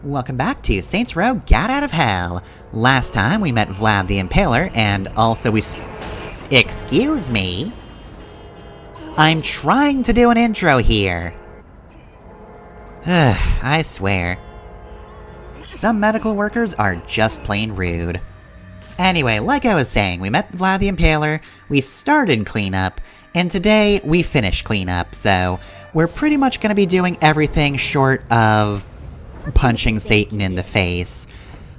Welcome back to Saints Row Gat Out of Hell. Last time we met Vlad the Impaler, and also Excuse me? I'm trying to do an intro here. I swear. Some medical workers are just plain rude. Anyway, like I was saying, we met Vlad the Impaler, we started cleanup, and today we finished cleanup, so we're pretty much gonna be doing everything short of punching Satan in the face.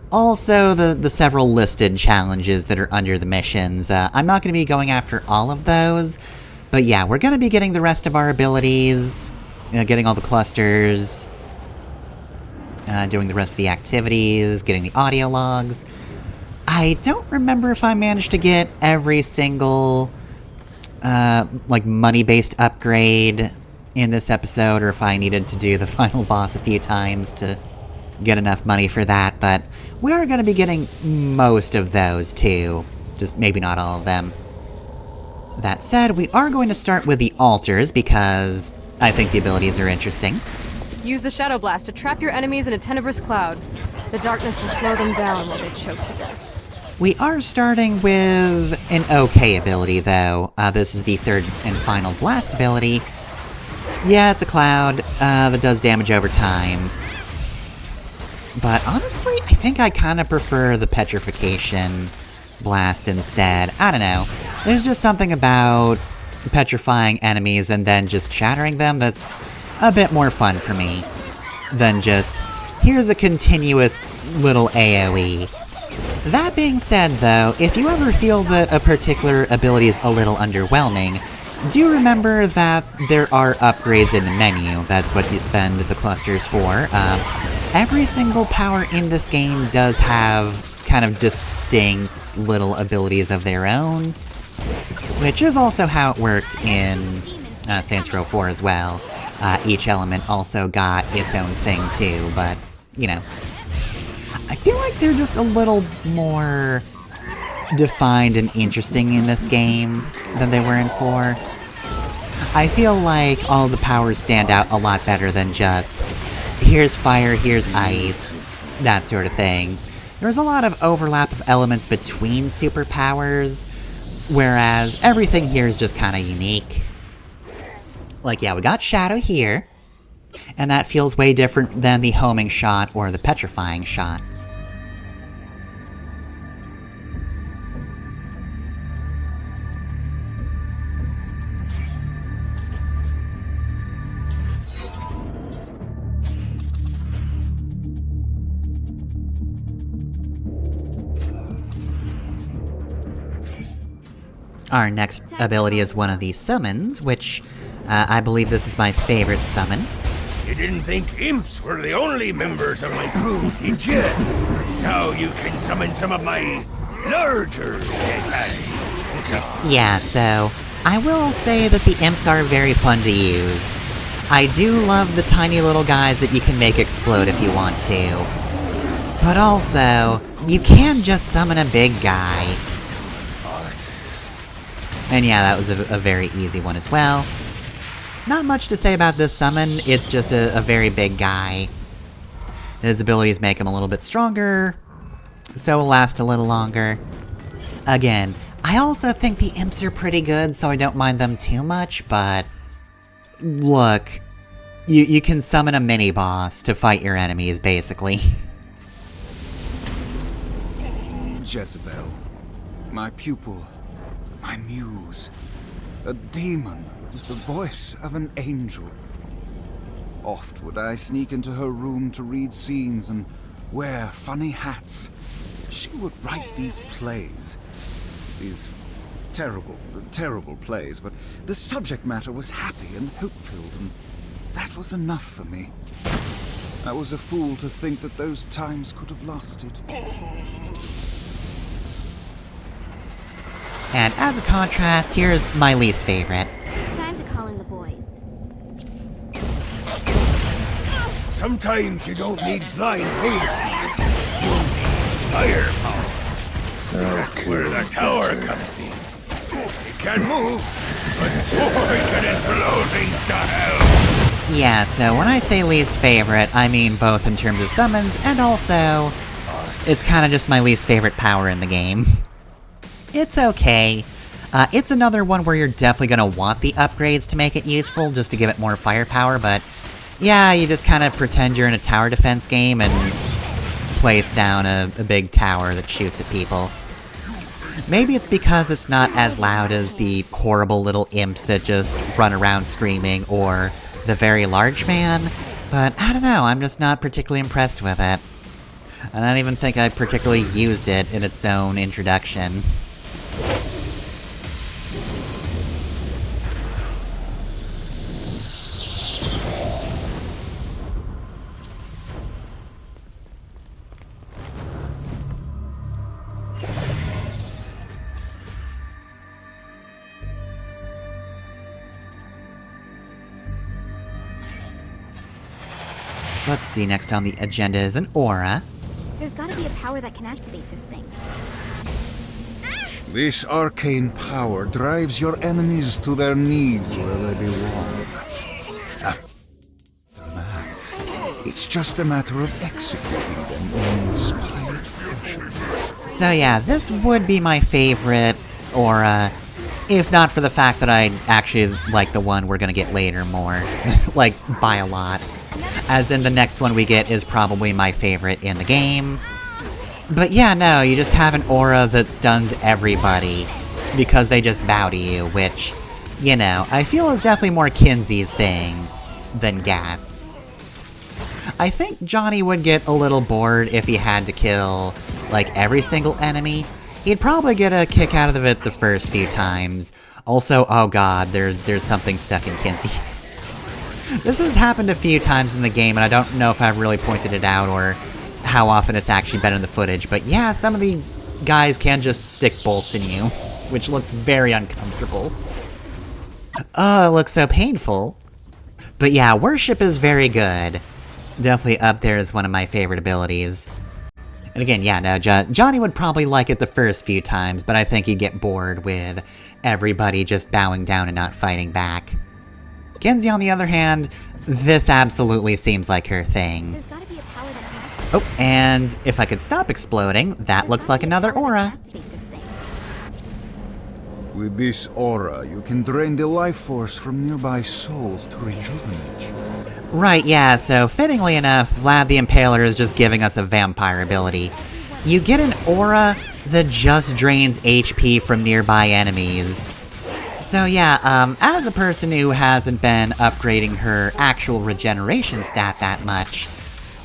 Also, the several listed challenges that are under the missions. I'm not going to be going after all of those, but yeah, we're going to be getting the rest of our abilities, getting all the clusters, doing the rest of the activities, getting the audio logs. I don't remember if I managed to get every single, money-based upgrade in this episode, or if I needed to do the final boss a few times to get enough money for that, but we are going to be getting most of those too, just maybe not all of them. That said, we are going to start with the altars because I think the abilities are interesting. Use the Shadow Blast to trap your enemies in a tenebrous cloud. The darkness will slow them down while they choke to death. We are starting with an okay ability though. This is the third and final blast ability. Yeah, it's a cloud that does damage over time. But honestly, I think I kind of prefer the petrification blast instead. I don't know. There's just something about petrifying enemies and then just shattering them that's a bit more fun for me than just, here's a continuous little AoE. That being said though, if you ever feel that a particular ability is a little underwhelming, do remember that there are upgrades in the menu. That's what you spend the clusters for. Every single power in this game does have kind of distinct little abilities of their own, which is also how it worked in Saints Row 4 as well. Each element also got its own thing too, but, you know. I feel like they're just a little more defined and interesting in this game than they were in 4. I feel like all the powers stand out a lot better than just, here's fire, here's ice, that sort of thing. There's a lot of overlap of elements between superpowers, whereas everything here is just kind of unique. Like, yeah, we got Shadow here, and that feels way different than the homing shot or the petrifying shots. Our next ability is one of these summons, which I believe this is my favorite summon. You didn't think imps were the only members of my crew, did you? Now you can summon some of my larger deadlands. Yeah, so I will say that the imps are very fun to use. I do love the tiny little guys that you can make explode if you want to. But also, you can just summon a big guy. And yeah, that was a very easy one as well. Not much to say about this summon, it's just a very big guy. His abilities make him a little bit stronger, so will last a little longer. Again, I also think the imps are pretty good, so I don't mind them too much, but look, you can summon a mini-boss to fight your enemies, basically. Jezebel, my pupil, my muse, a demon with the voice of an angel. Oft would I sneak into her room to read scenes and wear funny hats. She would write these plays, these terrible, terrible plays, but the subject matter was happy and hope-filled, and that was enough for me. I was a fool to think that those times could have lasted. And as a contrast, here's my least favorite. Time to call in the boys. Sometimes you don't need blind faith. You need firepower. That's where the tower comes in. It can move, but boy, can it blow things to hell. Yeah, so when I say least favorite, I mean both in terms of summons, and also, it's kinda just my least favorite power in the game. It's okay. It's another one where you're definitely gonna want the upgrades to make it useful, just to give it more firepower, but yeah, you just kind of pretend you're in a tower defense game and place down a big tower that shoots at people. Maybe it's because it's not as loud as the horrible little imps that just run around screaming, or the very large man, but I don't know, I'm just not particularly impressed with it. I don't even think I particularly used it in its own introduction. So let's see, next on the agenda is an aura. There's gotta be a power that can activate this thing. This arcane power drives your enemies to their knees where they belong. After that, it's just a matter of executing them in inspired fashion. So yeah, this would be my favorite aura, if not for the fact that I actually like the one we're gonna get later more. Like, by a lot. As in, the next one we get is probably my favorite in the game. But yeah, no, you just have an aura that stuns everybody, because they just bow to you, which, you know, I feel is definitely more Kinsey's thing than Gat's. I think Johnny would get a little bored if he had to kill, like, every single enemy. He'd probably get a kick out of it the first few times. Also, oh god, there's something stuck in Kinsey. This has happened a few times in the game, and I don't know if I've really pointed it out or how often it's actually been in the footage, but yeah, some of the guys can just stick bolts in you, which looks very uncomfortable. Oh, it looks so painful. But yeah, Worship is very good. Definitely up there as one of my favorite abilities. And again, yeah, no, Johnny would probably like it the first few times, but I think he'd get bored with everybody just bowing down and not fighting back. Kinsey, on the other hand, this absolutely seems like her thing. There's gotta be a power that can activate. Oh, and if I could stop exploding, that looks like another aura. Activate this thing. With this aura, you can drain the life force from nearby souls to rejuvenate you. Right, yeah, so fittingly enough, Vlad the Impaler is just giving us a vampire ability. You get an aura that just drains HP from nearby enemies. So yeah, as a person who hasn't been upgrading her actual regeneration stat that much,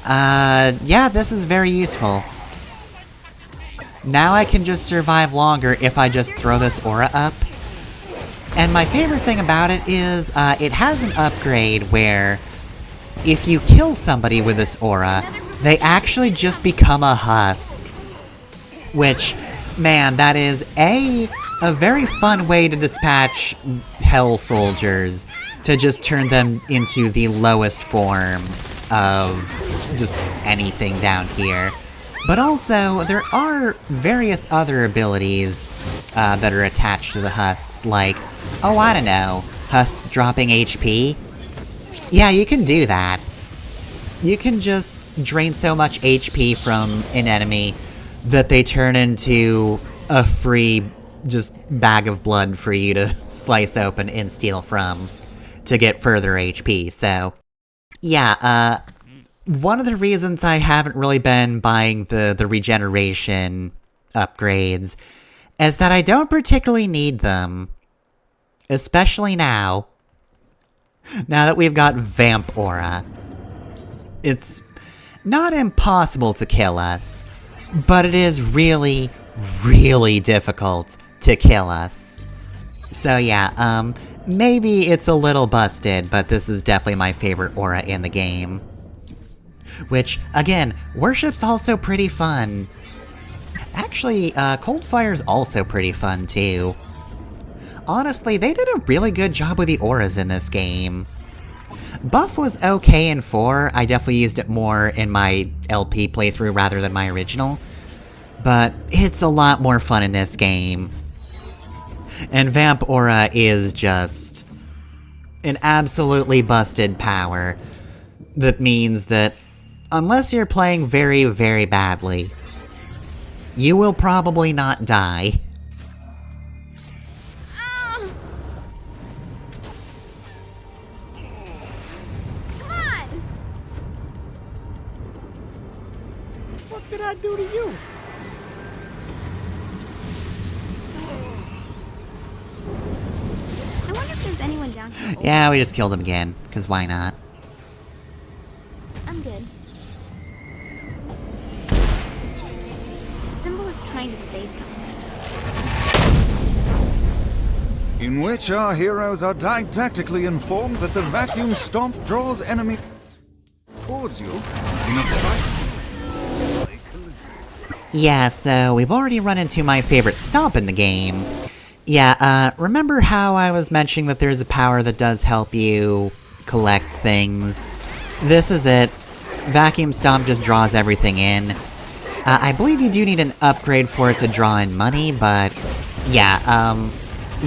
yeah, this is very useful. Now I can just survive longer if I just throw this aura up. And my favorite thing about it is, it has an upgrade where if you kill somebody with this aura, they actually just become a husk. Which, man, that is a very fun way to dispatch Hell Soldiers, to just turn them into the lowest form of just anything down here. But also, there are various other abilities that are attached to the husks, like, oh, I don't know, husks dropping HP? Yeah, you can do that. You can just drain so much HP from an enemy that they turn into a free just bag of blood for you to slice open and steal from to get further HP, so yeah, one of the reasons I haven't really been buying the regeneration upgrades is that I don't particularly need them. Especially now. Now that we've got Vamp Aura. It's not impossible to kill us, but it is really, really difficult to kill us. So yeah, maybe it's a little busted, but this is definitely my favorite aura in the game. Which, again, Worship's also pretty fun. Actually, Coldfire's also pretty fun, too. Honestly, they did a really good job with the auras in this game. Buff was okay in 4, I definitely used it more in my LP playthrough rather than my original. But it's a lot more fun in this game. And Vamp Aura is just an absolutely busted power that means that unless you're playing very, very badly, you will probably not die. Come on! What did I do to you? I wonder if there's anyone down here. Yeah, we just killed him again, because why not? I'm good. The symbol is trying to say something. In which our heroes are didactically informed that the vacuum stomp draws enemy towards you in a fight. Yeah, so we've already run into my favorite stomp in the game. Yeah, remember how I was mentioning that there's a power that does help you collect things? This is it. Vacuum Stomp just draws everything in. I believe you do need an upgrade for it to draw in money, but yeah,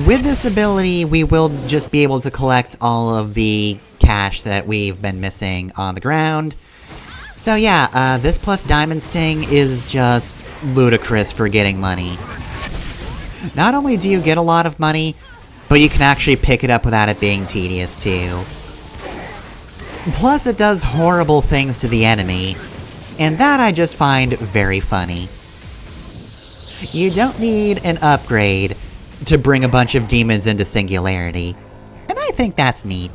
with this ability, we will just be able to collect all of the cash that we've been missing on the ground. So yeah, this plus Diamond Sting is just ludicrous for getting money. Not only do you get a lot of money, but you can actually pick it up without it being tedious too. Plus it does horrible things to the enemy, and that I just find very funny. You don't need an upgrade to bring a bunch of demons into Singularity, and I think that's neat.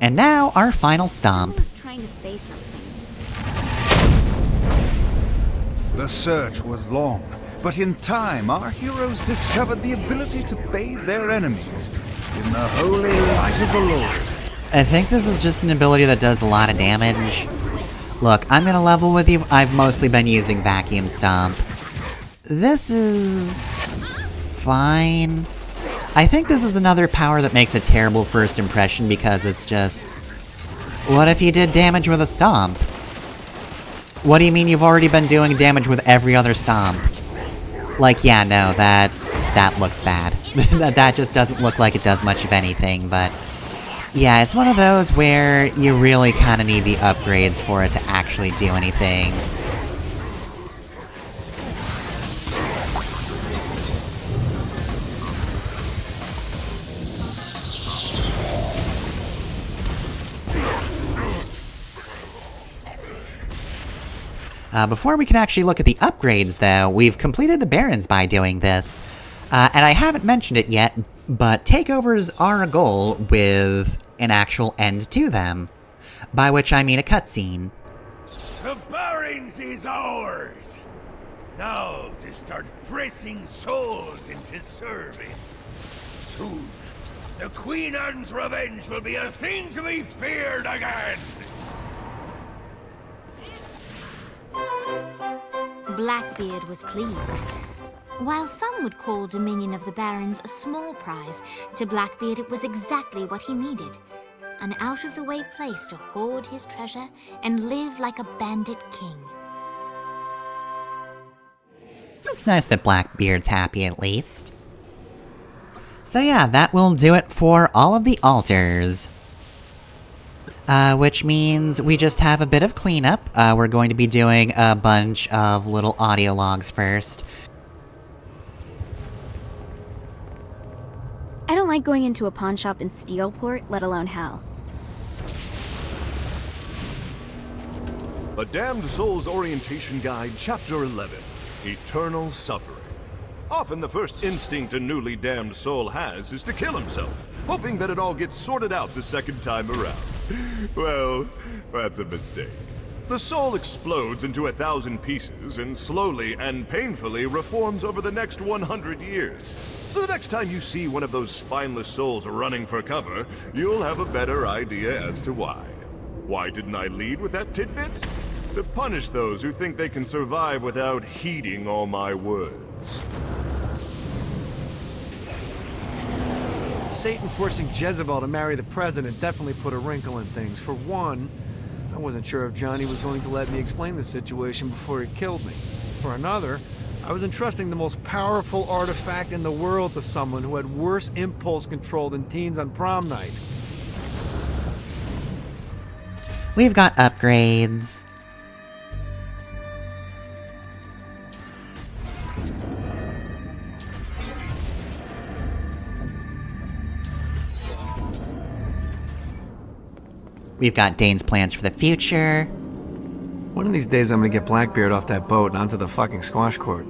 And now, our final stomp. Symbol is trying to say something. The search was long, but in time our heroes discovered the ability to bathe their enemies in the holy light of the Lord. I think this is just an ability that does a lot of damage. Look, I'm gonna level with you. I've mostly been using Vacuum Stomp. This is fine. I think this is another power that makes a terrible first impression because it's just... What if you did damage with a stomp? What do you mean you've already been doing damage with every other stomp? Like, yeah, no, that looks bad. that just doesn't look like it does much of anything, but... Yeah, it's one of those where you really kind of need the upgrades for it to actually do anything. Before we can actually look at the upgrades, though, we've completed the Barons by doing this. And I haven't mentioned it yet, but takeovers are a goal with an actual end to them. By which I mean a cutscene. The Barons is ours! Now to start pressing souls into service. Soon, the Queen Anne's revenge will be a thing to be feared again! Blackbeard was pleased. While some would call Dominion of the Barons a small prize, to Blackbeard it was exactly what he needed. An out-of-the-way place to hoard his treasure and live like a bandit king. It's nice that Blackbeard's happy at least. So yeah, that will do it for all of the altars. Which means we just have a bit of cleanup. We're going to be doing a bunch of little audio logs first. I don't like going into a pawn shop in Steelport, let alone hell. A Damned Soul's Orientation Guide, Chapter 11, Eternal Suffering. Often the first instinct a newly damned soul has is to kill himself, hoping that it all gets sorted out the second time around. Well, that's a mistake. The soul explodes into 1,000 pieces and slowly and painfully reforms over the next 100 years. So the next time you see one of those spineless souls running for cover, you'll have a better idea as to why. Why didn't I lead with that tidbit? To punish those who think they can survive without heeding all my words. Satan forcing Jezebel to marry the president definitely put a wrinkle in things. For one, I wasn't sure if Johnny was going to let me explain the situation before he killed me. For another, I was entrusting the most powerful artifact in the world to someone who had worse impulse control than teens on prom night. We've got upgrades. We've got Dane's plans for the future. One of these days I'm gonna get Blackbeard off that boat and onto the fucking squash court.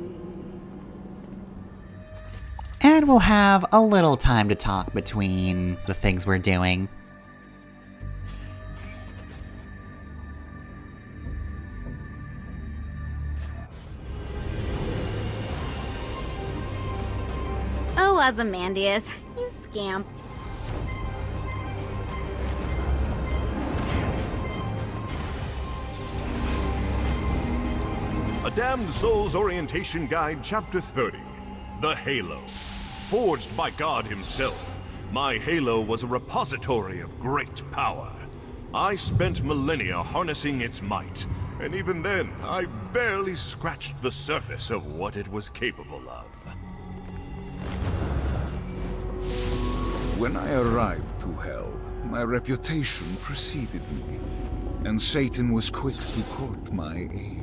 And we'll have a little time to talk between the things we're doing. Oh, Ozymandias, you scamp. A Damned Soul's Orientation Guide, Chapter 30. The Halo. Forged by God himself, my Halo was a repository of great power. I spent millennia harnessing its might, and even then, I barely scratched the surface of what it was capable of. When I arrived to Hell, my reputation preceded me, and Satan was quick to court my aid.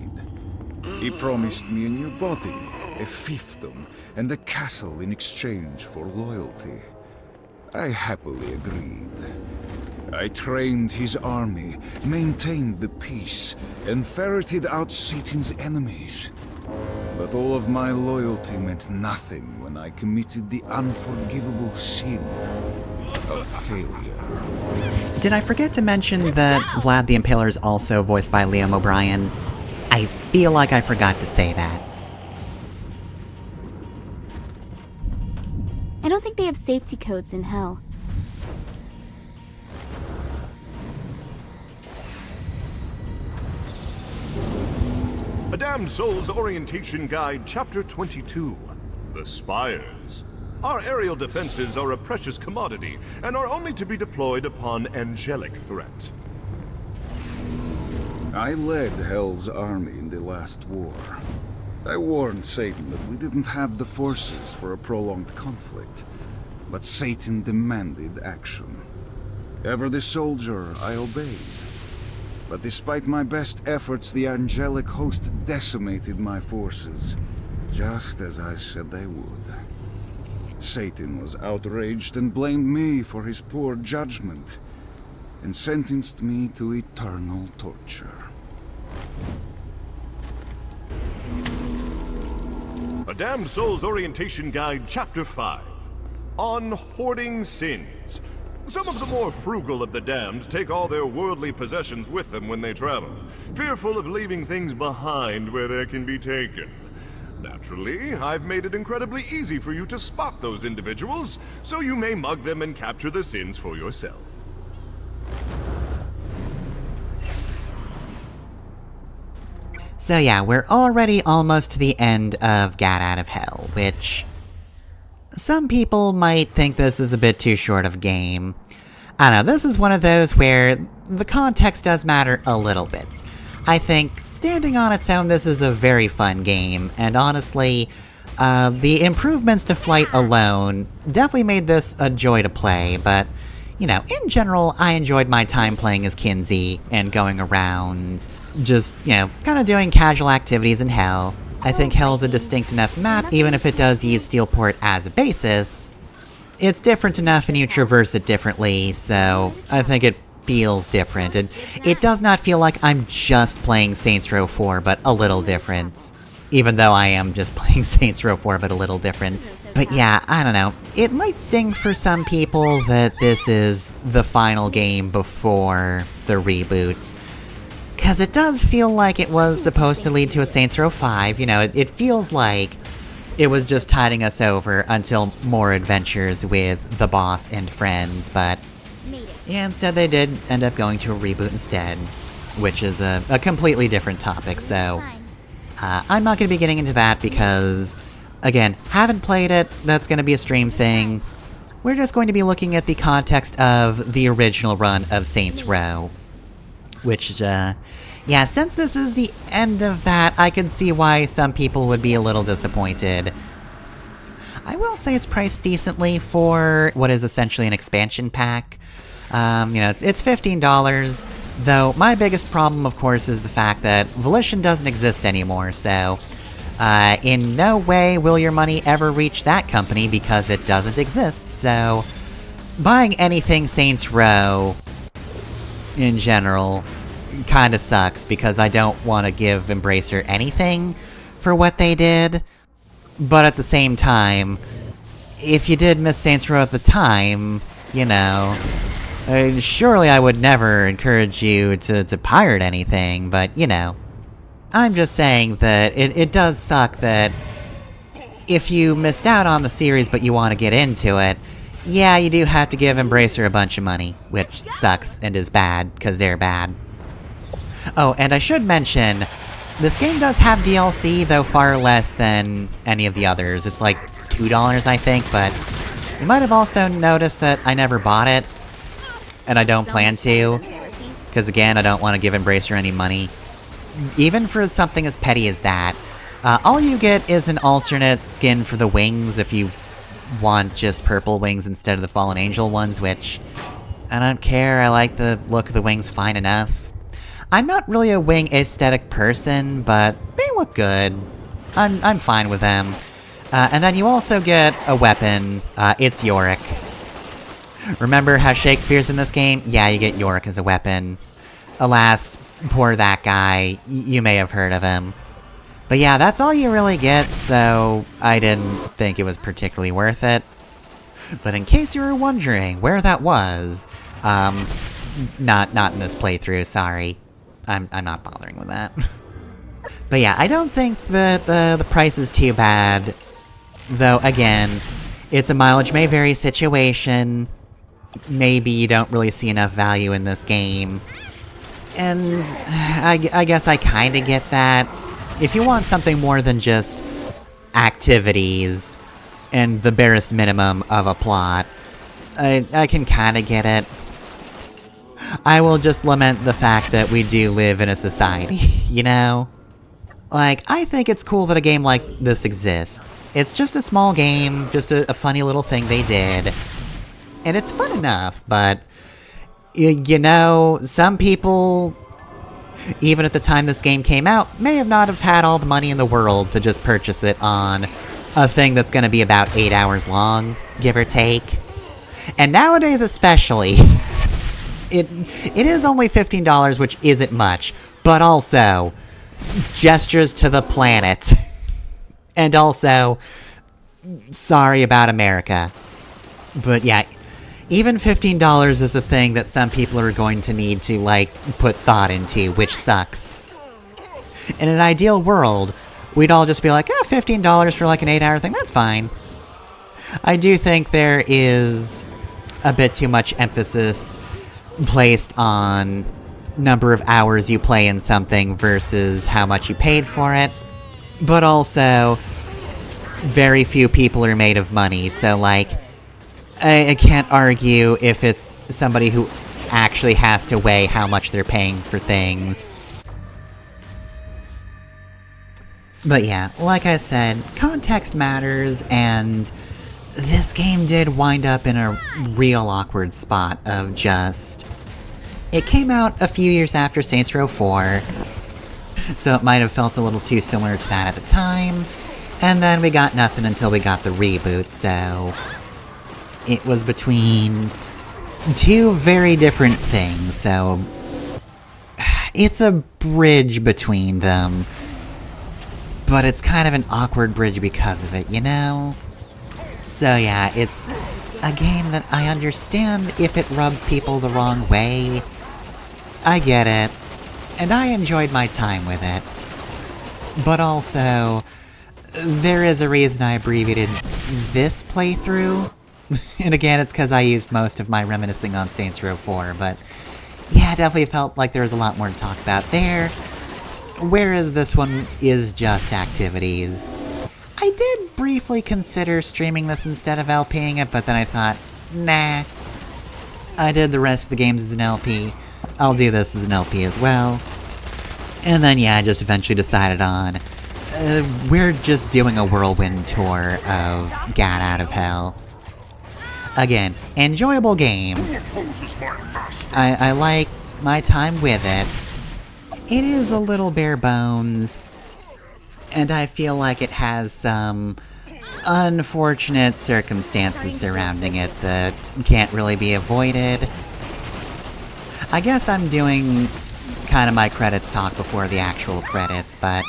He promised me a new body, a fiefdom, and a castle in exchange for loyalty. I happily agreed. I trained his army, maintained the peace, and ferreted out Satan's enemies. But all of my loyalty meant nothing when I committed the unforgivable sin of failure. Did I forget to mention that Vlad the Impaler is also voiced by Liam O'Brien? I feel like I forgot to say that. I don't think they have safety codes in Hell. A Damned Soul's Orientation Guide, Chapter 22. The Spires. Our aerial defenses are a precious commodity, and are only to be deployed upon angelic threat. I led Hell's army in the last war. I warned Satan that we didn't have the forces for a prolonged conflict, but Satan demanded action. Ever the soldier, I obeyed. But despite my best efforts, the angelic host decimated my forces, just as I said they would. Satan was outraged and blamed me for his poor judgment, and sentenced me to eternal torture. A Damned Soul's Orientation Guide, Chapter 5. On Hoarding Sins. Some of the more frugal of the damned take all their worldly possessions with them when they travel, fearful of leaving things behind where they can be taken. Naturally, I've made it incredibly easy for you to spot those individuals, so you may mug them and capture the sins for yourself. So yeah, we're already almost to the end of Gat Out of Hell, which... some people might think this is a bit too short of a game. I don't know, this is one of those where the context does matter a little bit. I think, standing on its own, this is a very fun game, and honestly, the improvements to flight alone definitely made this a joy to play, but, you know, in general, I enjoyed my time playing as Kinsey and going around, just, you know, kind of doing casual activities in Hell. I think Hell's a distinct enough map, even if it does use Steelport as a basis. It's different enough and you traverse it differently, so I think it feels different, and it does not feel like I'm just playing Saints Row 4, but a little different. Even though I am just playing Saints Row 4, but a little different. But yeah, I don't know. It might sting for some people that this is the final game before the reboots. Because it does feel like it was supposed to lead to a Saints Row 5, you know, it feels like it was just tiding us over until more adventures with the boss and friends, but yeah, instead they did end up going to a reboot instead, which is a completely different topic, so I'm not going to be getting into that because, again, haven't played it, that's going to be a stream thing. We're just going to be looking at the context of the original run of Saints Row, which, yeah, since this is the end of that, I can see why some people would be a little disappointed. I will say it's priced decently for what is essentially an expansion pack. You know, it's $15, though my biggest problem, of course, is the fact that Volition doesn't exist anymore, so in no way will your money ever reach that company because it doesn't exist, so buying anything Saints Row in general kinda sucks because I don't want to give Embracer anything for what they did, but at the same time, if you did miss Saints Row at the time, you know, surely I would never encourage you to pirate anything, but, you know, I'm just saying that it does suck that if you missed out on the series but you want to get into it, yeah, you do have to give Embracer a bunch of money, which sucks and is bad, because they're bad. Oh, and I should mention, this game does have DLC, though far less than any of the others. It's like $2, I think, but you might have also noticed that I never bought it, and I don't plan to, because again, I don't want to give Embracer any money. Even for something as petty as that, all you get is an alternate skin for the wings if you want just purple wings instead of the Fallen Angel ones, which I don't care, I like the look of the wings fine enough. I'm not really a wing aesthetic person, but they look good. I'm fine with them. And then you also get a weapon, it's Yorick. Remember how Shakespeare's in this game? Yeah, you get Yorick as a weapon. Alas, poor that guy, you may have heard of him. But yeah, that's all you really get, so I didn't think it was particularly worth it. But in case you were wondering where that was, not in this playthrough, sorry. I'm not bothering with that. But yeah, I don't think that the price is too bad. Though, again, it's a mileage may vary situation. Maybe you don't really see enough value in this game. And I guess I kinda get that. If you want something more than just activities and the barest minimum of a plot, I can kinda get it. I will just lament the fact that we do live in a society, you know? Like, I think it's cool that a game like this exists. It's just a small game, just a funny little thing they did. And it's fun enough, but you know, some people, even at the time this game came out, may have not have had all the money in the world to just purchase it on a thing that's gonna be about 8 hours long, give or take. And nowadays especially, it is only $15, which isn't much, but also, gestures to the planet. And also, sorry about America. But yeah, even $15 is a thing that some people are going to need to, like, put thought into, which sucks. In an ideal world, we'd all just be like, oh, $15 for like an 8-hour thing, that's fine. I do think there is a bit too much emphasis placed on number of hours you play in something versus how much you paid for it. But also, very few people are made of money, so like, I can't argue if it's somebody who actually has to weigh how much they're paying for things. But yeah, like I said, context matters, and this game did wind up in a real awkward spot of just... It came out a few years after Saints Row 4, so it might have felt a little too similar to that at the time, and then we got nothing until we got the reboot, so... It was between two very different things, so... It's a bridge between them, but it's kind of an awkward bridge because of it, you know? So yeah, it's a game that I understand if it rubs people the wrong way. I get it. and I enjoyed my time with it. But also, there is a reason I abbreviated this playthrough. And again, it's because I used most of my reminiscing on Saints Row 4, but yeah, it definitely felt like there was a lot more to talk about there. Whereas this one is just activities. I did briefly consider streaming this instead of LPing it, but then I thought, nah. I did the rest of the games as an LP. I'll do this as an LP as well. And then yeah, I just eventually decided on, we're just doing a whirlwind tour of Gat Out of Hell. Again, enjoyable game. I liked my time with it. It is a little bare bones, and I feel like it has some unfortunate circumstances surrounding it that can't really be avoided. I guess I'm doing kind of my credits talk before the actual credits, but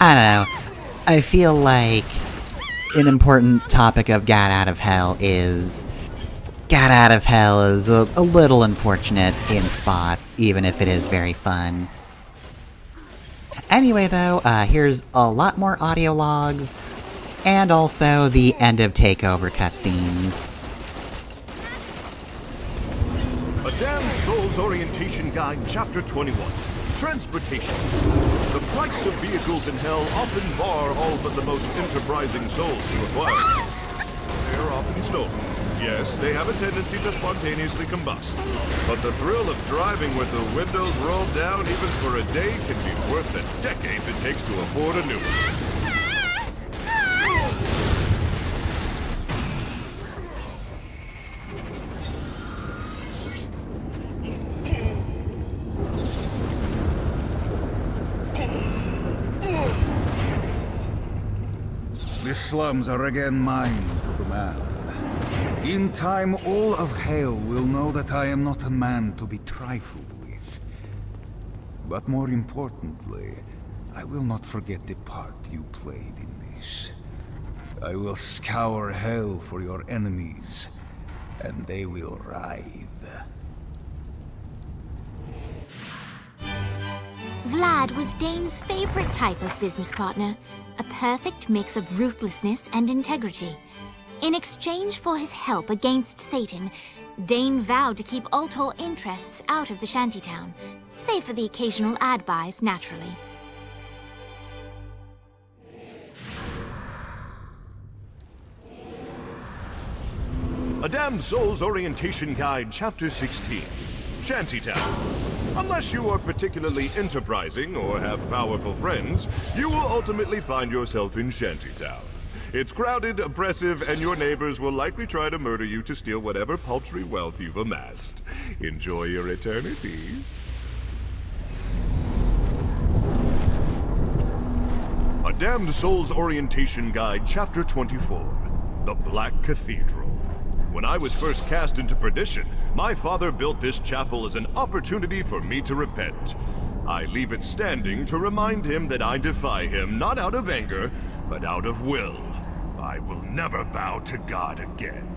I don't know. I feel like an important topic of Gat Out of Hell is Gat Out of Hell is a little unfortunate in spots, even if it is very fun. Anyway though, here's a lot more audio logs, and also the end of Takeover cutscenes. A Damned Souls Orientation Guide, Chapter 21. Transportation. The price of vehicles in Hell often bar all but the most enterprising souls to acquire. They are often stolen. Yes, they have a tendency to spontaneously combust. But the thrill of driving with the windows rolled down even for a day can be worth the decades it takes to afford a new one. The slums are again mine to command. In time, all of Hell will know that I am not a man to be trifled with. But more importantly, I will not forget the part you played in this. I will scour Hell for your enemies, and they will writhe. Vlad was Dane's favorite type of business partner, a perfect mix of ruthlessness and integrity. In exchange for his help against Satan, Dane vowed to keep Ultor interests out of the shantytown, save for the occasional ad buys, naturally. A Damned Souls Orientation Guide, Chapter 16. Shantytown. Unless you are particularly enterprising or have powerful friends, you will ultimately find yourself in Shantytown. It's crowded, oppressive, and your neighbors will likely try to murder you to steal whatever paltry wealth you've amassed. Enjoy your eternity. A Damned Souls Orientation Guide, Chapter 24. The Black Cathedral. When I was first cast into perdition, my father built this chapel as an opportunity for me to repent. I leave it standing to remind him that I defy him not out of anger, but out of will. I will never bow to God again.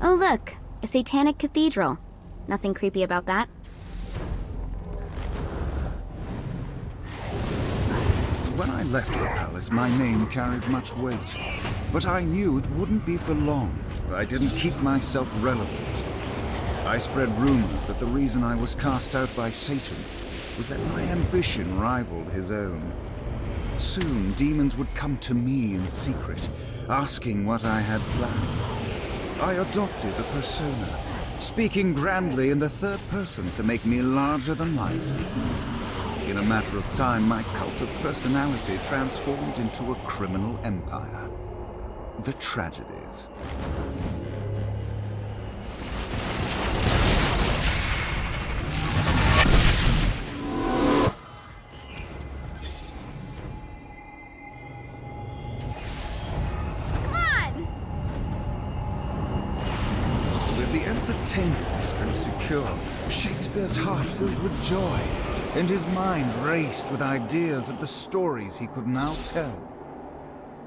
Oh look, a satanic cathedral. Nothing creepy about that. When I left the palace, my name carried much weight. But I knew it wouldn't be for long if I didn't keep myself relevant. I spread rumors that the reason I was cast out by Satan was that my ambition rivaled his own. Soon, demons would come to me in secret, asking what I had planned. I adopted a persona, speaking grandly in the third person to make me larger than life. In a matter of time, my cult of personality transformed into a criminal empire. The tragedies. With the entertainment district secure, Shakespeare's heart filled with joy, and his mind raced with ideas of the stories he could now tell.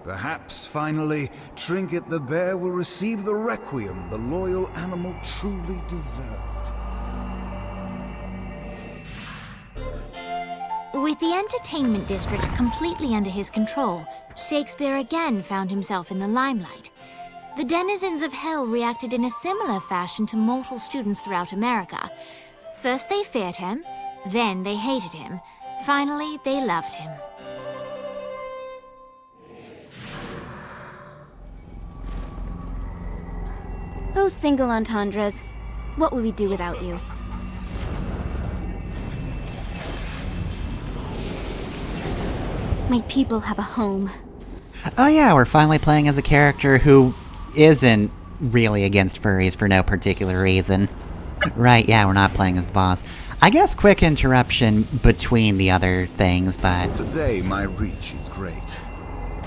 Perhaps, finally, Trinket the Bear will receive the requiem the loyal animal truly deserved. With the entertainment district completely under his control, Shakespeare again found himself in the limelight. The denizens of hell reacted in a similar fashion to mortal students throughout America. First they feared him, then they hated him, finally they loved him. Oh, single entendres. What would we do without you? My people have a home. Oh yeah, we're finally playing as a character who isn't really against furries for no particular reason. Right, yeah, we're not playing as the boss. I guess quick interruption between the other things, but... Today, my reach is great.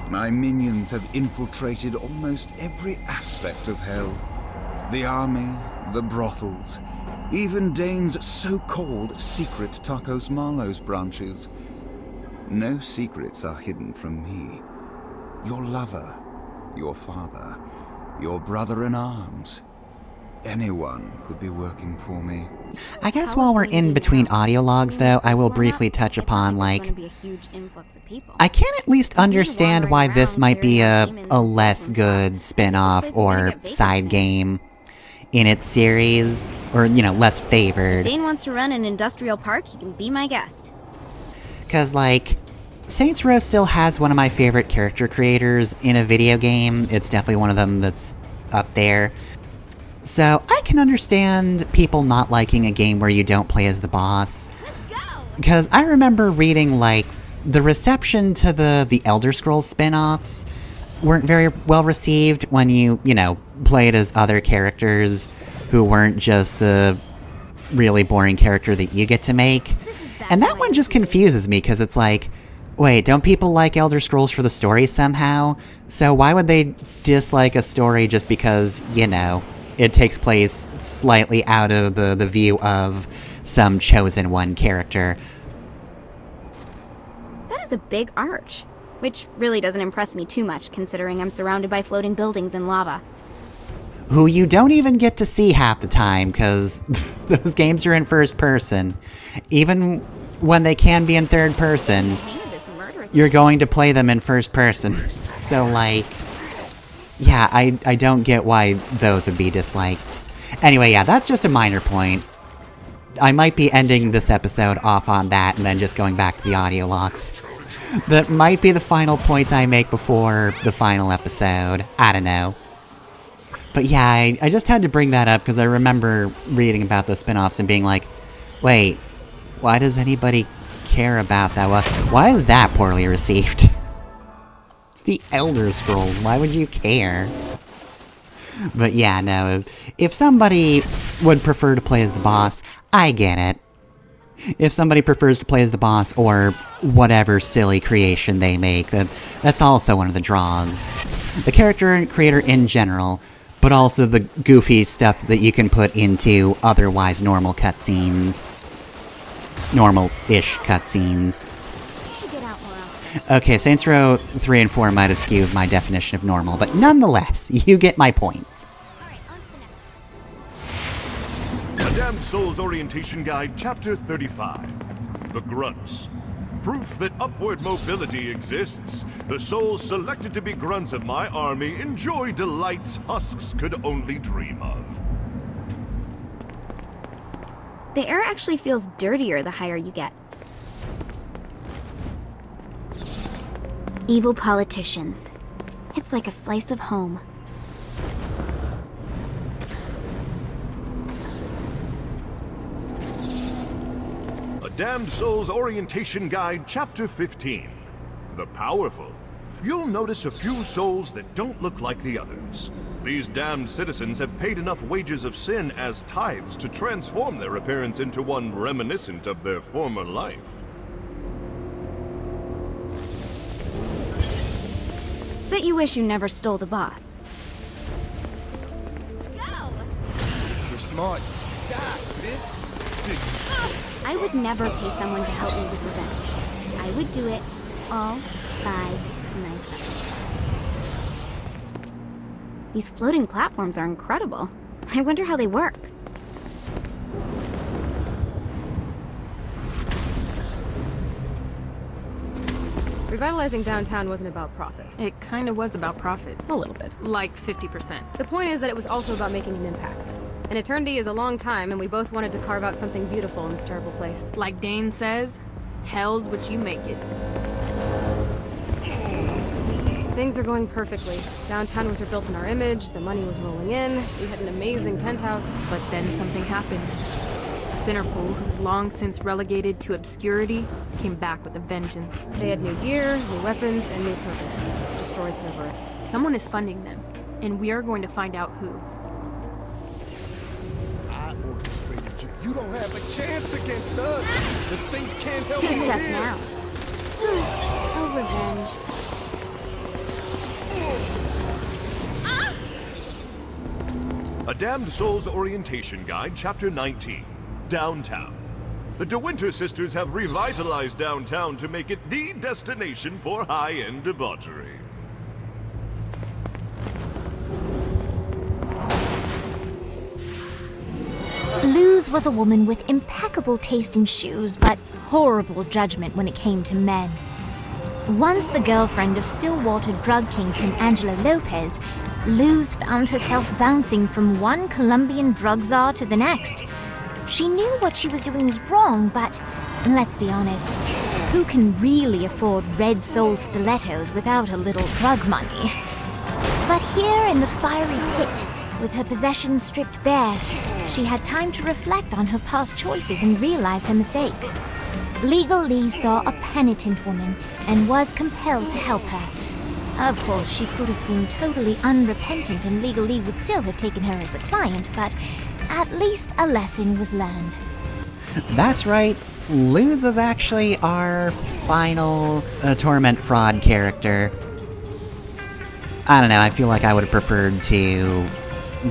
My minions have infiltrated almost every aspect of hell. The army, the brothels, even Dane's so-called secret Tacos Marlos branches. No secrets are hidden from me. Your lover, your father, your brother-in-arms. Anyone could be working for me. I guess while we're in between audio logs, though, I will briefly touch upon, like... I can at least understand why this might be a less good spin-off or side game in its series, or, you know, less favored. Dane wants to run an industrial park, he can be my guest. Because, like, Saints Row still has one of my favorite character creators in a video game. It's definitely one of them that's up there. So, I can understand people not liking a game where you don't play as the boss. Because I remember reading, like, the reception to the Elder Scrolls spin-offs weren't very well received when you know, played as other characters who weren't just the really boring character that you get to make. And that one just confuses me, because it's like, wait, don't people like Elder Scrolls for the story somehow? So why would they dislike a story just because, you know, it takes place slightly out of the view of some chosen one character? That is a big arch, which really doesn't impress me too much, considering I'm surrounded by floating buildings and lava. Who you don't even get to see half the time, because those games are in first person. Even when they can be in third person, you're going to play them in first person. So, like, yeah, I don't get why those would be disliked. Anyway, yeah, that's just a minor point. I might be ending this episode off on that and then just going back to the audio logs. That might be the final point I make before the final episode. I don't know. But yeah, I just had to bring that up because I remember reading about the spin-offs and being like, wait, why does anybody care about that? Why is that poorly received? It's the Elder Scrolls, why would you care? But yeah, no, if somebody would prefer to play as the boss, I get it. If somebody prefers to play as the boss, or whatever silly creation they make, that's also one of the draws. The character creator in general, but also the goofy stuff that you can put into otherwise normal cutscenes. Normal-ish cutscenes. Okay, Saints Row 3 and 4 might have skewed my definition of normal, but nonetheless, you get my points. A Damned Souls Orientation Guide, Chapter 35. The Grunts. Proof that upward mobility exists. The souls selected to be grunts of my army enjoy delights husks could only dream of. The air actually feels dirtier the higher you get. Evil politicians. It's like a slice of home. A Damned Souls Orientation Guide, Chapter 15. The Powerful. You'll notice a few souls that don't look like the others. These damned citizens have paid enough wages of sin as tithes to transform their appearance into one reminiscent of their former life. Bet you wish you never stole the boss. You're smart. Die, bitch. I would never pay someone to help me with revenge. I would do it all by myself. These floating platforms are incredible. I wonder how they work. Revitalizing downtown wasn't about profit. It kinda was about profit. A little bit. Like 50%. The point is that it was also about making an impact. An eternity is a long time, and we both wanted to carve out something beautiful in this terrible place. Like Dane says, hell's what you make it. Things are going perfectly. Downtown was rebuilt in our image, the money was rolling in, we had an amazing penthouse. But then something happened. Centerpool, who's long since relegated to obscurity, came back with a vengeance. They had new gear, new weapons, and new purpose. Destroy Cerberus. Someone is funding them, and we are going to find out who. I orchestrated you. You don't have a chance against us. The Saints can't help you Who's tough here. now? Oh, revenge. A Damned Souls Orientation Guide, Chapter 19. Downtown. The De Winter sisters have revitalized downtown to make it the destination for high-end debauchery. Luz was a woman with impeccable taste in shoes, but horrible judgment when it came to men. Once the girlfriend of Stillwater drug kingpin Angela Lopez, Luz found herself bouncing from one Colombian drug czar to the next. She knew what she was doing was wrong, but let's be honest, who can really afford red sole stilettos without a little drug money? But here in the fiery pit, with her possessions stripped bare, she had time to reflect on her past choices and realize her mistakes. Legal Lee saw a penitent woman and was compelled to help her. Of course, she could have been totally unrepentant and Legal Lee would still have taken her as a client, but at least a lesson was learned. That's right, Luz was actually our final Torment Fraud character. I don't know, I feel like I would have preferred to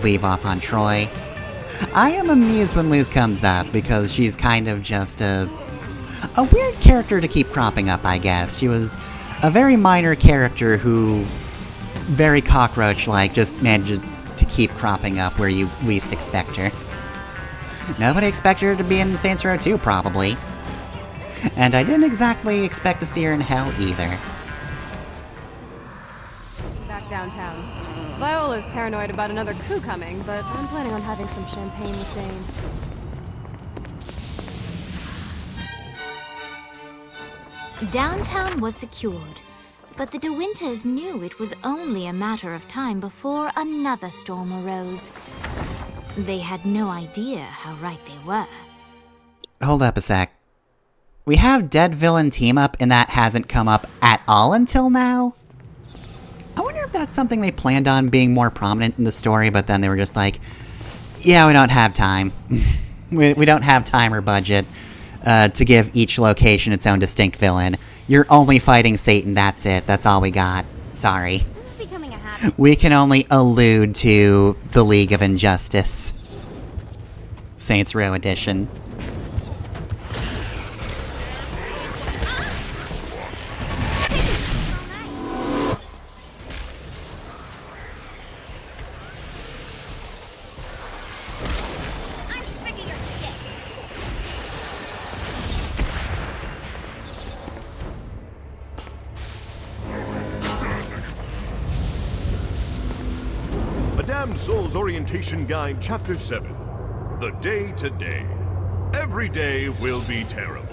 leave off on Troy. I am amused when Luz comes up, because she's kind of just a weird character to keep cropping up, I guess. She was a very minor character who, very cockroach-like, just managed to keep cropping up where you least expect her. Nobody expected her to be in Saints Row 2, probably. And I didn't exactly expect to see her in Hell, either. Back downtown. Viola's paranoid about another coup coming, but I'm planning on having some champagne with Dane. Downtown was secured, but the De Winters knew it was only a matter of time before another storm arose. They had no idea how right they were. Hold up a sec. We have dead villain team up, and that hasn't come up at all until now? I wonder if that's something they planned on being more prominent in the story, but then they were just like, yeah, we don't have time. we don't have time or budget to give each location its own distinct villain. You're only fighting Satan, that's it. That's all we got. Sorry. This is becoming a habit. We can only allude to the League of Injustice. Saints Row Edition. I'm sick of your shit. A Damned Souls Orientation Guide, Chapter 7. The Day to Day. Every day will be terrible.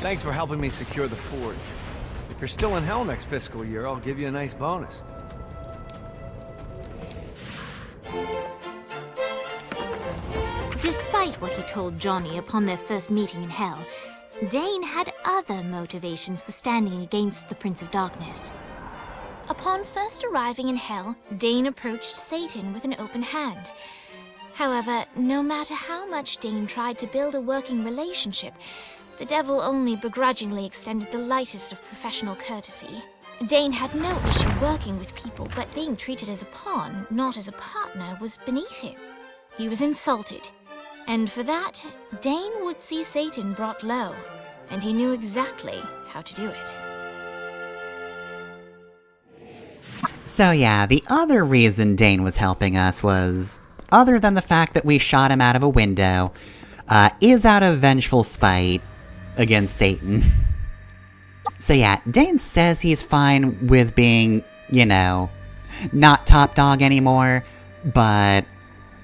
Thanks for helping me secure the forge. If you're still in Hell next fiscal year, I'll give you a nice bonus. Despite what he told Johnny upon their first meeting in Hell, Dane had other motivations for standing against the Prince of Darkness. Upon first arriving in Hell, Dane approached Satan with an open hand. However, no matter how much Dane tried to build a working relationship, The devil only begrudgingly extended the lightest of professional courtesy. Dane had no issue working with people, but being treated as a pawn, not as a partner, was beneath him. He was insulted, and for that, Dane would see Satan brought low, and he knew exactly how to do it. So yeah, the other reason Dane was helping us was, other than the fact that we shot him out of a window, is out of vengeful spite against Satan. So yeah, Dane says he's fine with being, you know, not top dog anymore, but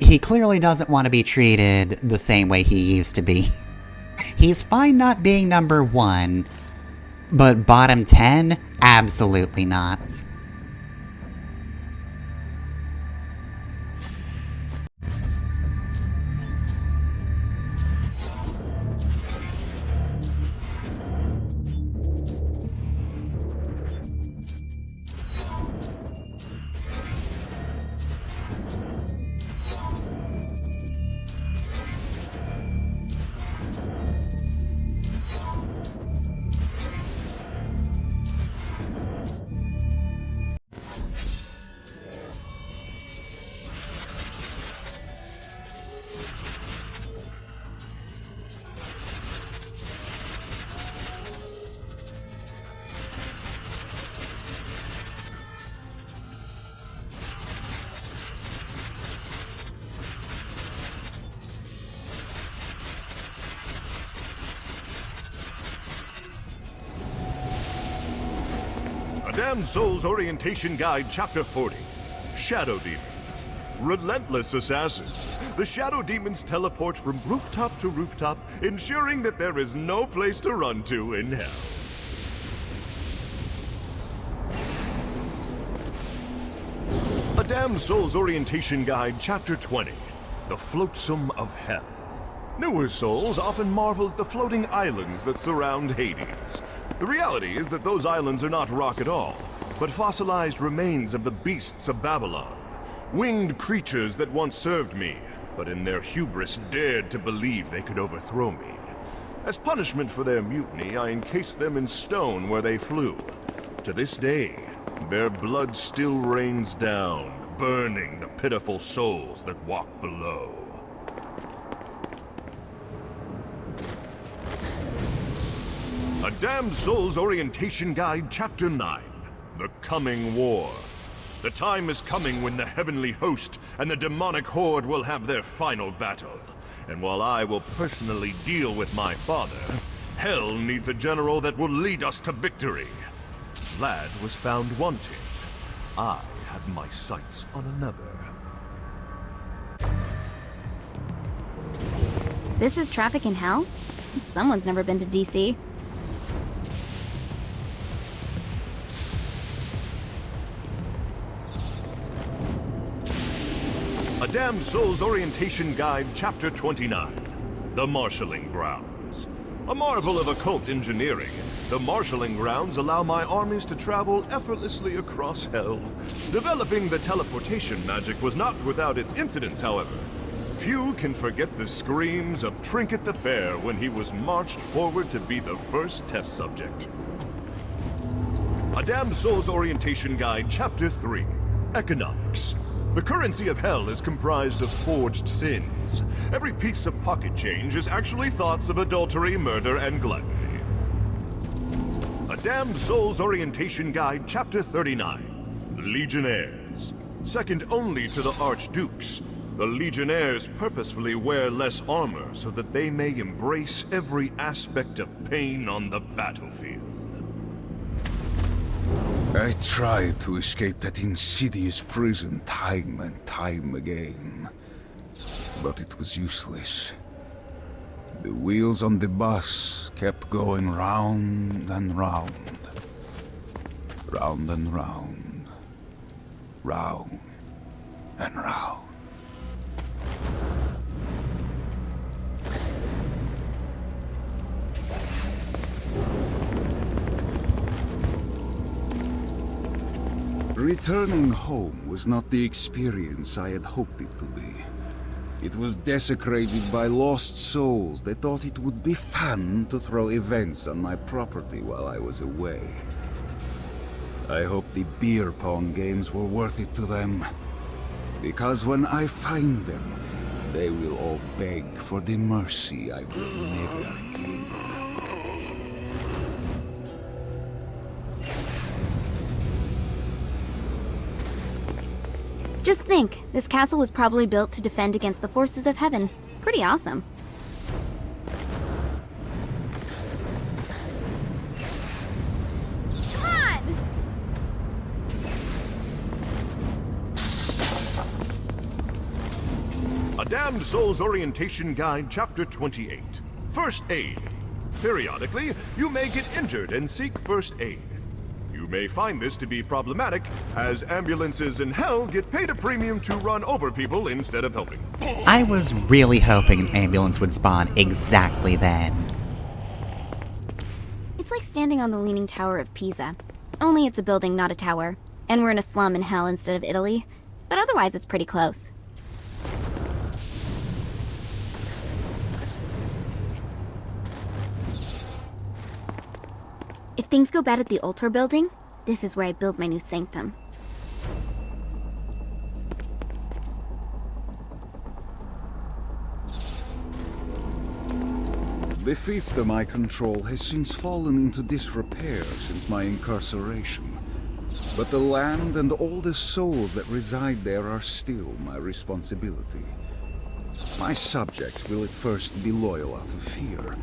he clearly doesn't want to be treated the same way he used to be. He's fine not being number 1, but bottom 10? Absolutely not. Damned Souls Orientation Guide, Chapter 40. Shadow Demons. Relentless assassins. The Shadow Demons teleport from rooftop to rooftop, ensuring that there is no place to run to in hell. A Damned Souls Orientation Guide, Chapter 20. The Flotsam of Hell. Newer souls often marvel at the floating islands that surround Hades. The reality is that those islands are not rock at all, but fossilized remains of the beasts of Babylon. Winged creatures that once served me, but in their hubris dared to believe they could overthrow me. As punishment for their mutiny, I encased them in stone where they flew. To this day, their blood still rains down, burning the pitiful souls that walk below. A Damned Souls Orientation Guide, Chapter 9. The Coming War. The time is coming when the heavenly host and the demonic horde will have their final battle. And while I will personally deal with my father, hell needs a general that will lead us to victory. Vlad was found wanting. I have my sights on another. This is traffic in hell? Someone's never been to DC. A Damned Souls Orientation Guide, Chapter 29. The Marshalling Grounds. A marvel of occult engineering, the marshalling grounds allow my armies to travel effortlessly across hell. Developing the teleportation magic was not without its incidents, however. Few can forget the screams of Trinket the Bear when he was marched forward to be the first test subject. A Damned Souls Orientation Guide, Chapter 3. Economics. The currency of hell is comprised of forged sins. Every piece of pocket change is actually thoughts of adultery, murder, and gluttony. A Damned Souls Orientation Guide, Chapter 39. The Legionnaires. Second only to the Archdukes, the Legionnaires purposefully wear less armor so that they may embrace every aspect of pain on the battlefield. I tried to escape that insidious prison time and time again, but it was useless. The wheels on the bus kept going round and round. Round and round. Round and round. Returning home was not the experience I had hoped it to be. It was desecrated by lost souls that thought it would be fun to throw events on my property while I was away. I hope the beer pong games were worth it to them. Because when I find them, they will all beg for the mercy I will never give. Just think, this castle was probably built to defend against the forces of heaven. Pretty awesome. Come on! A Damned Soul's Orientation Guide, Chapter 28. First Aid. Periodically, you may get injured and seek first aid. You may find this to be problematic, as ambulances in hell get paid a premium to run over people instead of helping. I was really hoping an ambulance would spawn exactly then. It's like standing on the Leaning Tower of Pisa. Only it's a building, not a tower. And we're in a slum in hell instead of Italy. But otherwise, it's pretty close. If things go bad at the Ultor building, this is where I build my new sanctum. The fifth of my control has since fallen into disrepair since my incarceration. But the land and all the souls that reside there are still my responsibility. My subjects will at first be loyal out of fear,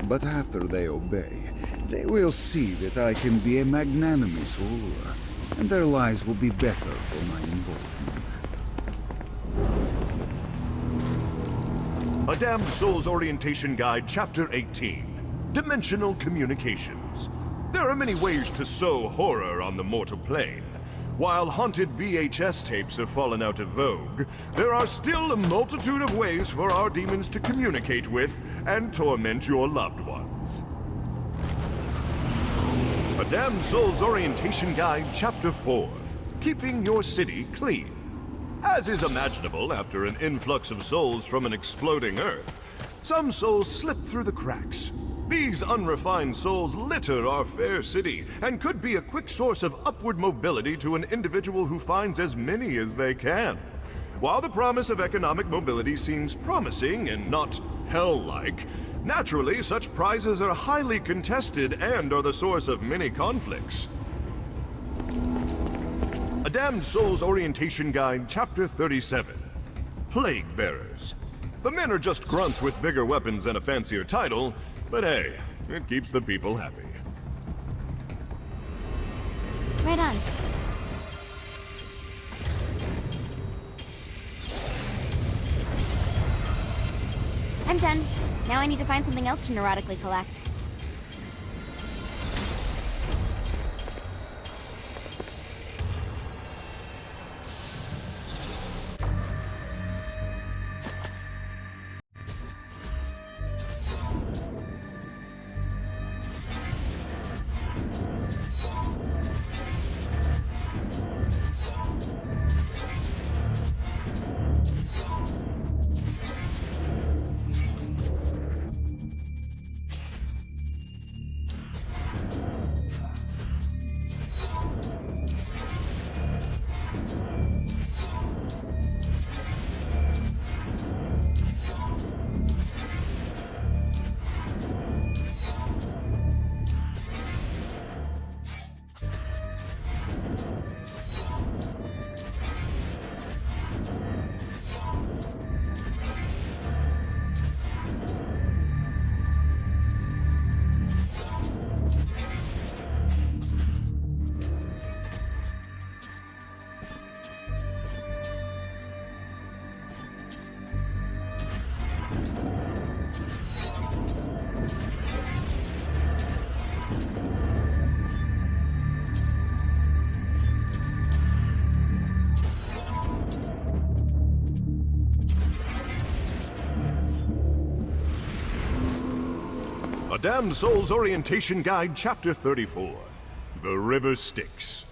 but after they obey, they will see that I can be a magnanimous ruler, and their lives will be better for my involvement. A Damned Soul's Orientation Guide, Chapter 18. Dimensional Communications. There are many ways to sow horror on the mortal plane. While haunted VHS tapes have fallen out of vogue, there are still a multitude of ways for our demons to communicate with and torment your loved ones. A Damned Soul's Orientation Guide, Chapter 4. Keeping your city clean. As is imaginable after an influx of souls from an exploding Earth, some souls slip through the cracks. These unrefined souls litter our fair city, and could be a quick source of upward mobility to an individual who finds as many as they can. While the promise of economic mobility seems promising and not hell-like, naturally such prizes are highly contested and are the source of many conflicts. A Damned Soul's Orientation Guide, Chapter 37. Plague Bearers. The men are just grunts with bigger weapons and a fancier title, but hey, it keeps the people happy. Right on. I'm done. Now I need to find something else to neurotically collect. A Damned Soul's Orientation Guide, Chapter 34. The River Styx.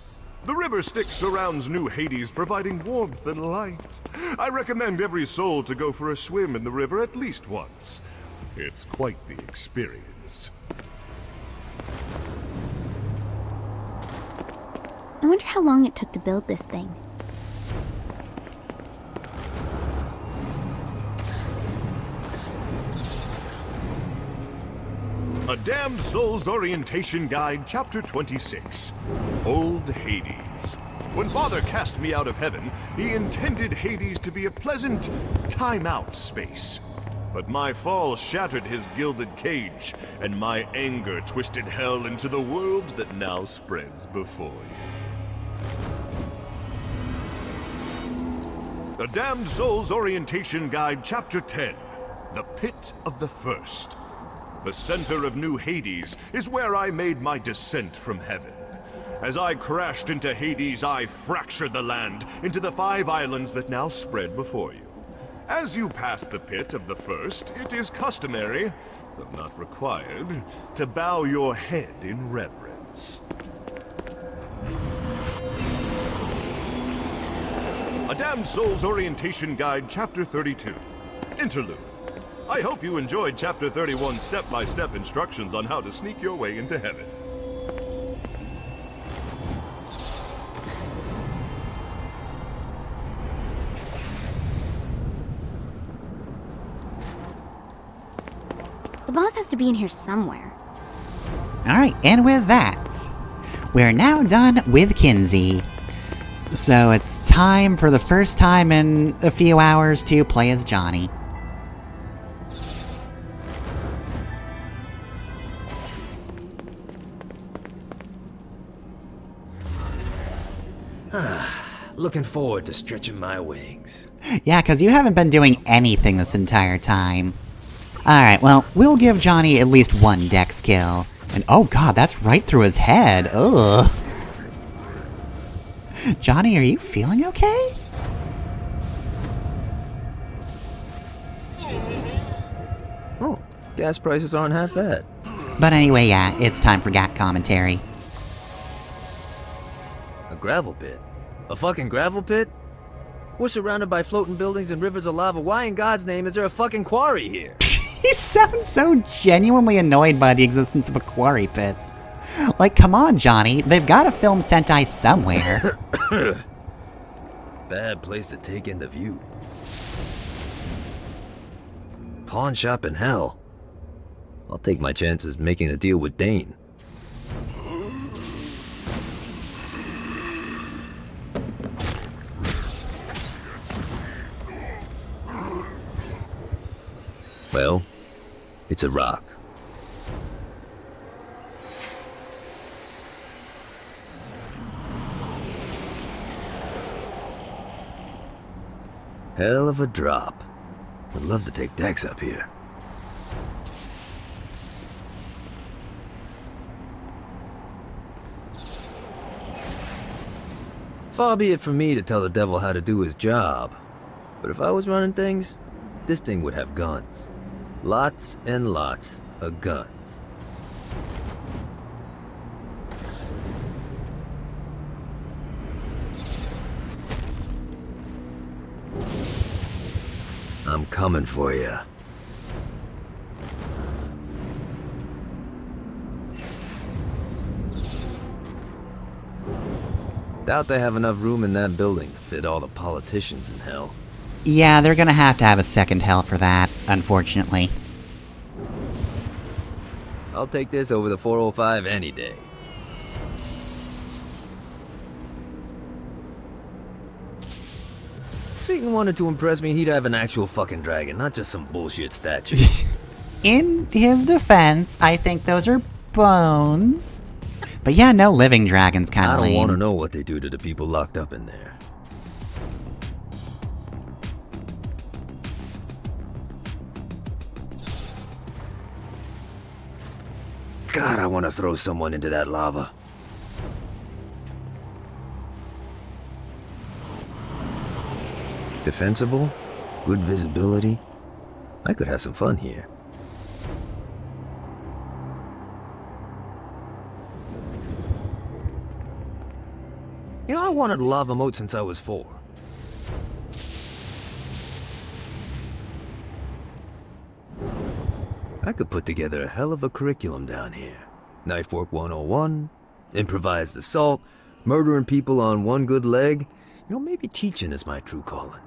The River Styx surrounds New Hades, providing warmth and light. I recommend every soul to go for a swim in the river at least once. It's quite the experience. I wonder how long it took to build this thing. A Damned Soul's Orientation Guide, Chapter 26. Old Hades. When Father cast me out of heaven, he intended Hades to be a pleasant time-out space. But my fall shattered his gilded cage, and my anger twisted hell into the world that now spreads before you. The Damned Soul's Orientation Guide, Chapter 10. The Pit of the First. The center of New Hades is where I made my descent from heaven. As I crashed into Hades, I fractured the land into the 5 islands that now spread before you. As you pass the Pit of the First, it is customary, though not required, to bow your head in reverence. A Damned Soul's Orientation Guide, Chapter 32. Interlude. I hope you enjoyed Chapter 31's step-by-step instructions on how to sneak your way into heaven. The boss has to be in here somewhere. Alright, and with that, we're now done with Kinsey. So it's time for the first time in a few hours to play as Johnny. Looking forward to stretching my wings. Yeah, because you haven't been doing anything this entire time. Alright, well, we'll give Johnny at least one dex skill. And oh god, that's right through his head. Ugh. Johnny, are you feeling okay? Oh, gas prices aren't half bad. But anyway, yeah, it's time for GAT commentary. A gravel pit? A fucking gravel pit? We're surrounded by floating buildings and rivers of lava. Why in God's name is there a fucking quarry here? He sounds so genuinely annoyed by the existence of a quarry pit. Like, come on, Johnny, they've got to film Sentai somewhere. Bad place to take in the view. Pawn shop in hell. I'll take my chances making a deal with Dane. Well, it's a rock. Hell of a drop. Would love to take Dex up here. Far be it from me to tell the devil how to do his job, but if I was running things, this thing would have guns. Lots and lots of guns. I'm coming for you. Doubt they have enough room in that building to fit all the politicians in hell. Yeah, they're gonna have to have a second hell for that, unfortunately. I'll take this over the 405 any day. Satan wanted to impress me, he'd have an actual fucking dragon, not just some bullshit statue. In his defense, I think those are bones. But yeah, no living dragon's kinda lame. I don't want to know what they do to the people locked up in there. God, I want to throw someone into that lava. Defensible? Good visibility? I could have some fun here. You know, I wanted a lava moat since I was 4. I could put together a hell of a curriculum down here. Knife work 101, improvised assault, murdering people on one good leg. You know, maybe teaching is my true calling.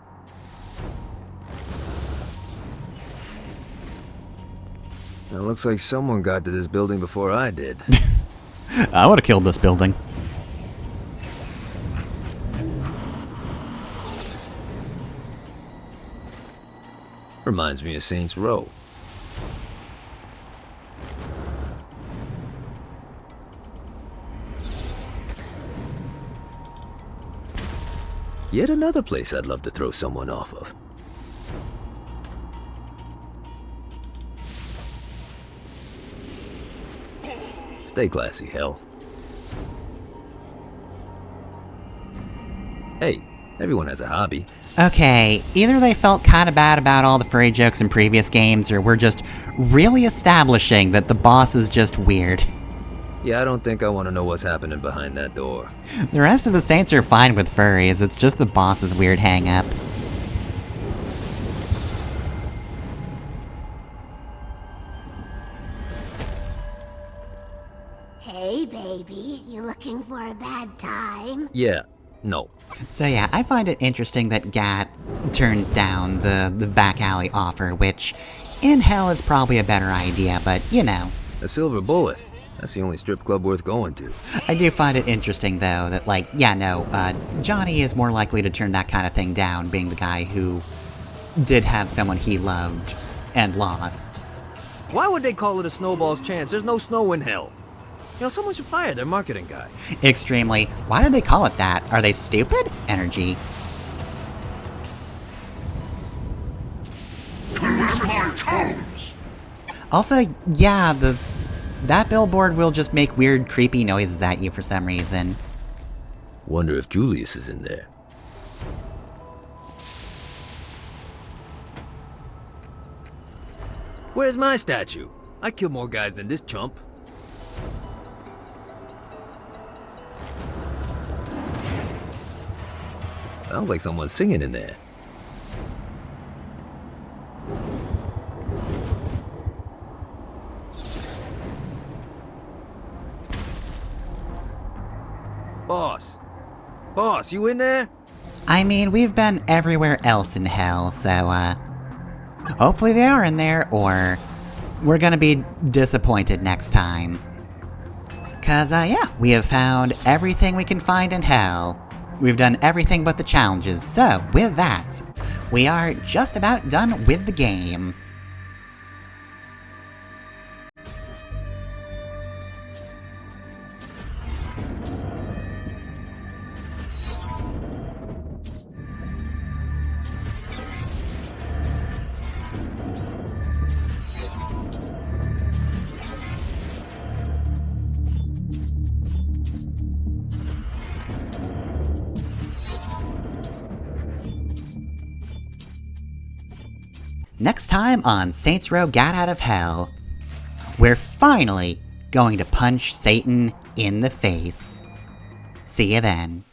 Now, looks like someone got to this building before I did. I would have killed this building. Reminds me of Saints Row. Yet another place I'd love to throw someone off of. Stay classy, hell. Hey, everyone has a hobby. Okay, either they felt kinda bad about all the furry jokes in previous games, or we're just really establishing that the boss is just weird. Yeah, I don't think I want to know what's happening behind that door. The rest of the Saints are fine with furries, it's just the boss's weird hang-up. Hey, baby, you looking for a bad time? Yeah, no. So yeah, I find it interesting that Gat turns down the back alley offer, which in hell is probably a better idea, but you know. A silver bullet. That's the only strip club worth going to. I do find it interesting, though, that, like, yeah, no, Johnny is more likely to turn that kind of thing down, being the guy who did have someone he loved and lost. Why would they call it a snowball's chance? There's no snow in hell. You know, someone should fire their marketing guy. Extremely. Why did they call it that? Are they stupid? Energy. Also, yeah, that billboard will just make weird, creepy noises at you for some reason. Wonder if Julius is in there. Where's my statue? I kill more guys than this chump. Sounds like someone's singing in there. Boss, you in there? I mean, we've been everywhere else in hell, so, hopefully they are in there, or we're gonna be disappointed next time. 'Cause, yeah, we have found everything we can find in hell. We've done everything but the challenges, so with that, we are just about done with the game. Next time on Saints Row Gat Out of Hell, we're finally going to punch Satan in the face. See you then.